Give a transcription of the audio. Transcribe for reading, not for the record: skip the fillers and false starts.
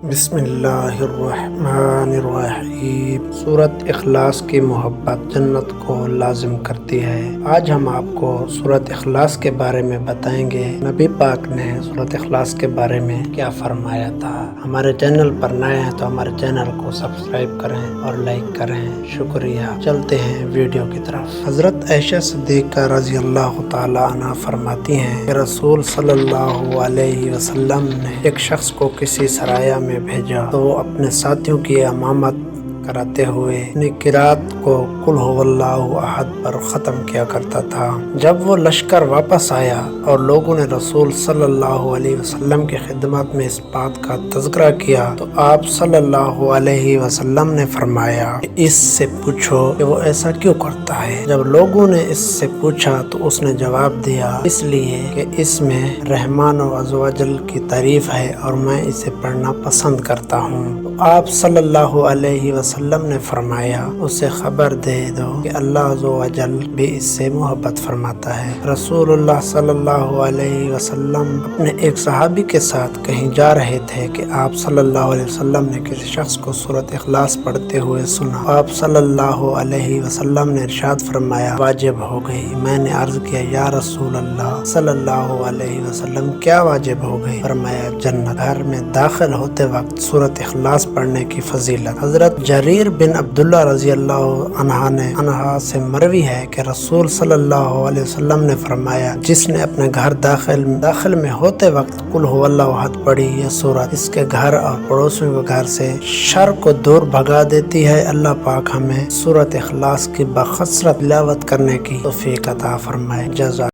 بسم اللہ الرحمن الرحیم۔ سورۃ اخلاص کی محبت جنت کو لازم کرتی ہے۔ آج ہم آپ کو سورۃ اخلاص کے بارے میں بتائیں گے، نبی پاک نے سورۃ اخلاص کے بارے میں کیا فرمایا تھا۔ ہمارے چینل پر نئے ہیں تو ہمارے چینل کو سبسکرائب کریں اور لائک کریں، شکریہ۔ چلتے ہیں ویڈیو کی طرف۔ حضرت عائشہ صدیقہ رضی اللہ تعالی عنہ فرماتی ہیں کہ رسول صلی اللہ علیہ وسلم نے ایک شخص کو کسی سرایہ میں بھیجا تو وہ اپنے ساتھیوں کی امامت کراتے ہوئے اپنی قرات کو قل هو اللہ احد پر ختم کیا کرتا تھا۔ جب وہ لشکر واپس آیا اور لوگوں نے رسول صلی اللہ علیہ وسلم کی خدمت میں اس بات کا تذکرہ کیا تو آپ صلی اللہ علیہ وسلم نے فرمایا کہ اس سے پوچھو کہ وہ ایسا کیوں کرتا ہے۔ جب لوگوں نے اس سے پوچھا تو اس نے جواب دیا، اس لیے کہ اس میں رحمان و عز و جل کی تعریف ہے اور میں اسے پڑھنا پسند کرتا ہوں۔ تو آپ صلی اللہ علیہ وسلم نے فرمایا، اسے خبر دے دو کہ اللہ عز و جل بھی اس سے محبت فرماتا ہے۔ رسول اللہ صلی اللہ علیہ وسلم اپنے ایک صحابی کے ساتھ کہیں جا رہے تھے کہ آپ صلی اللہ علیہ وسلم نے کسی شخص کو سورۃ اخلاص پڑھتے ہوئے سنا۔ آپ صلی اللہ علیہ وسلم نے ارشاد فرمایا، واجب ہو گئی۔ میں نے عرض کیا، یا رسول اللہ صلی اللہ علیہ وسلم کیا واجب ہو گئی؟ فرمایا، جنت۔ گھر میں داخل ہوتے وقت سورۃ اخلاص پڑھنے کی فضیلت۔ حضرت جریر بن عبداللہ رضی اللہ عنہ سے مروی ہے کہ رسول صلی اللہ علیہ وسلم نے فرمایا، جس نے اپنے گھر داخل میں ہوتے وقت قل هو اللہ احد پڑھی، یہ سورت اس کے گھر اور پڑوسیوں کے گھر سے شر کو دور بھگا دیتی ہے۔ اللہ پاک ہمیں سورۃ اخلاص کی بکثرت تلاوت کرنے کی توفیق عطا فرمائے۔ جزاک